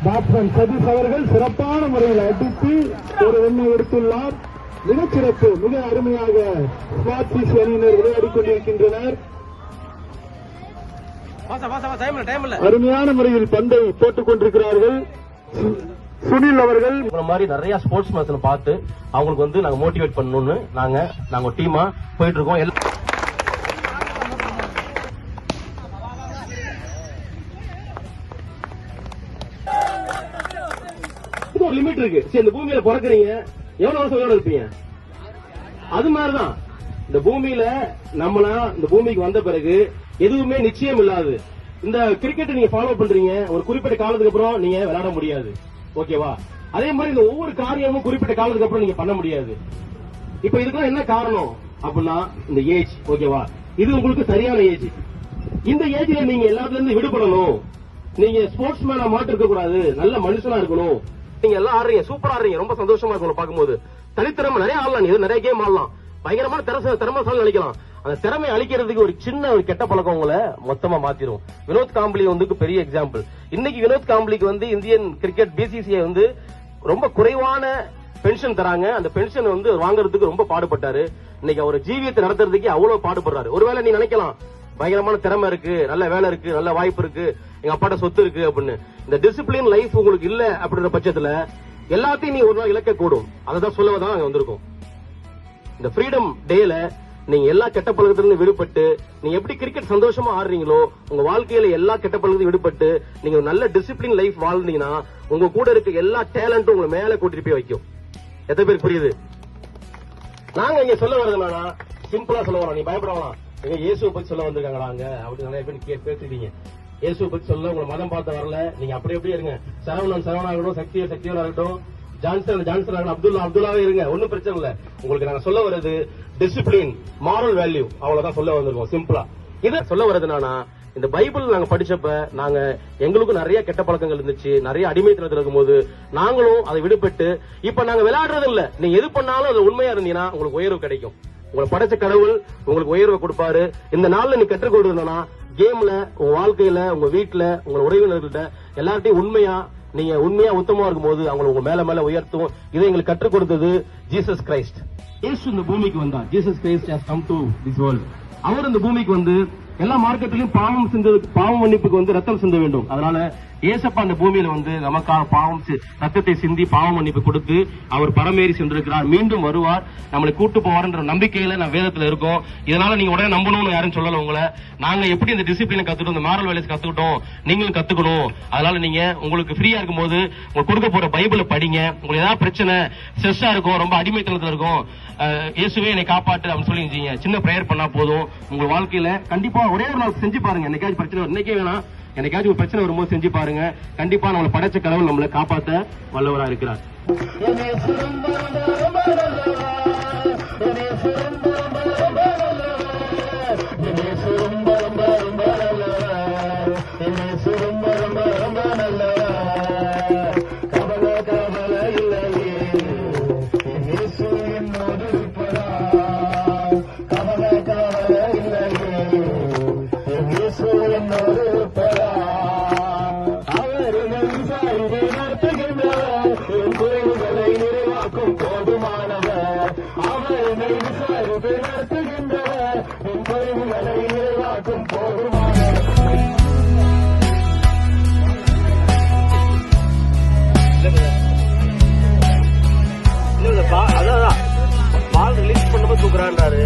Batsman Satish அவர்கள் சிறப்பான முறையில் அடித்து ஒரு எண்ணை எடுத்துள்ளார். மிகச்சிறப்பு, மிக அருமையாக ஸ்வாட்சிஸ் அணியினர் விளையாடிக் கொண்டிருக்கின்றனர். அருமையான முறையில் பந்தை போட்டுக் கொண்டிருக்கிறார்கள். சுனில் அவர்கள் மாதிரி நிறைய ஸ்போர்ட்ஸ் மேட்ச்ல பார்த்து அவங்களுக்கு வந்து நாங்க மோட்டிவேட் பண்ணணும்னு நாங்க டீமா போயிட்டு இருக்கோம். ஒரு லிமிட் இருக்கு. சரி, இந்த பூமியில பிறக்கிறீங்க, எவ்வளவு வருஷம் உயிரோட இருப்பீங்க? அது மாதிரிதான் இந்த பூமியில நம்மளா இந்த பூமிக்கு வந்த பிறகு எதுவுமே நிச்சயம் இல்லாது. இந்த கிரிக்கெட் நீங்க ஃபாலோ பண்றீங்க, ஒரு குறிப்பிட்ட காலத்துக்கு அப்புறம் நீங்க விளையாட முடியாது. ஓகேவா? அதே மாதிரி இந்த ஒவ்வொரு காரியமும் குறிப்பிட்ட காலத்துக்கு அப்புறம் நீங்க பண்ண முடியாது. இப்ப இதுக்கெல்லாம் என்ன காரணம் அப்படின்னா இந்த ஏஜ். ஓகேவா? இது உங்களுக்கு சரியான ஏஜ். இந்த ஏஜ்ல நீங்க எல்லாத்துல இருந்து விடுபடணும். நீங்க ஸ்போர்ட்ஸ் மேனா மாட்டு இருக்க கூடாது, நல்ல மனுஷனா இருக்கணும். நீங்க எல்லாம் ஆடுறீங்க, சூப்பரா ஆடுறீங்க, ரொம்ப சந்தோஷமா இருக்கும் பார்க்கும்போது. தனித்திறமை நிறைய ஆடலாம், இது நிறைய கேம் ஆடலாம், பயங்கரமான திறமைசாலி நினைக்கலாம். அந்த திறமை அழிக்கிறதுக்கு ஒரு சின்ன ஒரு கெட்ட பழக்கம் உங்களை மொத்தமா மாத்திரும். வினோத் காம்பளி வந்து பெரிய எக்ஸாம்பிள். இன்னைக்கு வினோத் காம்பளிக்கு வந்து இந்தியன் கிரிக்கெட் பிசிசிஐ வந்து ரொம்ப குறைவான பென்ஷன் தராங்க. அந்த பென்ஷன் வந்து வாங்குறதுக்கு ரொம்ப பாடுபட்டாரு. இன்னைக்கு அவர் ஜீவியத்தை நடத்துறதுக்கு அவ்வளவு பாடுபடுறாரு. ஒருவேளை நீ நினைக்கலாம் பயங்கரமான திறமை இருக்கு, நல்ல வேலை இருக்கு, நல்ல வாய்ப்பு இருக்கு, எங்க அப்பாட்ட சொத்து இருக்கு அப்படின்னு. இந்த டிசிப்ளின் லைஃப் உங்களுக்கு இல்ல அப்படின்ற பட்சத்துல எல்லாத்தையும் நீ ஒரு நாள் இழக்க கூடும். அதான் சொல்லதான் நாங்க வந்திருக்கோம். இந்த ஃப்ரீடம் டேல நீங்க எல்லா கெட்ட பழக்கத்திலிருந்து விடுபட்டு நீங்க எப்படி கிரிக்கெட் சந்தோஷமா ஆடுறீங்களோ உங்க வாழ்க்கையில எல்லா கெட்ட பழக்கத்தையும் விடுபட்டு நீங்க நல்ல டிசிப்ளின் லைஃப் வாழ்ந்தீங்கன்னா உங்க கூட இருக்க எல்லா டேலண்டும் உங்களை மேல கூட்டிட்டு போய் வைக்கும். எத்தனை பேருக்கு புரியுது? நாங்க இங்க சொல்ல வர்றதுனா சிம்பிளா சொல்ல வரோம். நீ பயப்படலாம், எங்க இயேசுவை பத்தி சொல்ல வந்திருக்காங்களாங்க அப்படின்னு நிறைய பேர் பேசிட்டீங்க. இயேசுவை பத்தி சொல்ல உங்களை மதம் பார்த்து வரல. நீங்க அப்படி எப்படி இருங்க. சரவணாகட்டும், சக்தியோட இருக்கட்டும், ஜான்சன் அப்துல்லாவே இருங்க, ஒன்னும் பிரச்சனை இல்ல. உங்களுக்கு நாங்க சொல்ல வர்றது டிசிப்ளின், மாரல் வேல்யூ, அவ்வளவுதான் சொல்ல வந்திருக்கோம். சிம்பிளா இதை சொல்ல வர்றதுனா இந்த பைபிள் நாங்க படிச்சப்ப நாங்க எங்களுக்கும் நிறைய கெட்ட பழக்கங்கள் இருந்துச்சு, நிறைய அடிமைத்தனத்தில் இருக்கும்போது நாங்களும் அதை விடுபட்டு இப்ப நாங்க விளையாடுறது இல்ல. நீங்க எது பண்ணாலும் அது உண்மையா இருந்தீங்கன்னா உங்களுக்கு உயர்வு கிடைக்கும். உங்களை படைச்ச கடவுள் உங்களுக்கு உயர்வை கொடுப்பாரு. இந்த நாள்ல நீ கற்றுக் கொடுக்கணும்னா கேம்ல, உங்க வாழ்க்கையில, உங்க வீட்டுல, உங்க உறவினர்கள்ட்ட எல்லார்ட்டையும் நீங்க உண்மையா உத்தமமா இருக்கும்போது அவங்களை உங்க மேல மேல உயர்த்தும். இதை எங்களுக்கு கற்றுக் கொடுத்தது ஜீசஸ் கிரைஸ்ட். இயேசு இந்த பூமிக்கு வந்தார். Jesus Christ has come to this world. அவர் இந்த பூமிக்கு வந்து எல்லா மார்க்கத்திலும் பாவம் மன்னிப்புக்கு வந்து ரத்தம் சிந்த வேண்டும். அதனால ஏசப்பா அந்த பூமியில வந்து நமக்காக ரத்தத்தை சிந்தி பாவம் மன்னிப்பு கொடுத்து அவர் பரமேறி சென்றிருக்கிறார். மீண்டும் வருவார், நம்மளை கூட்டு போவார்ன்ற நம்பிக்கையில நான் வேதத்துல இருக்கோம். இதனால நீங்க உடனே நம்பணும்னு யாரும் சொல்லல உங்களை. நாங்க எப்படி இந்த டிசிப்ளினை கத்துக்கிட்டோம், இந்த மாரல் வேலையை கத்துக்கிட்டோம், நீங்களும் கத்துக்கணும். அதனால நீங்க உங்களுக்கு ஃப்ரீயா இருக்கும் போது உங்களுக்கு கொடுக்க போற பைபிளை படிங்க. உங்களுக்கு ஏதாவது பிரச்சனை, ஸ்ட்ரெஸ்ஸா இருக்கும், ரொம்ப அடிமைத்தனத்துல இருக்கும், இயேசுவே என்னை காப்பாட்டு அப்படின்னு சொல்லி சின்ன பிரேயர் பண்ணா போதும். உங்க வாழ்க்கையில கண்டிப்பா ஒரே ஒரு நாள் செஞ்சு பாருங்க. என்னைக்காச்சும் பிரச்சனை, இன்னைக்கே வேணாம், என்னைக்காச்சும் ஒரு பிரச்சனை வரும்போது செஞ்சு பாருங்க. கண்டிப்பா நம்மளை படைச்ச கடவுள் நம்மளை காப்பாற்ற வல்லவரா இருக்கிறார். பால் ரிலீஸ் பண்ணும்போது தூக்குறான்றாரு.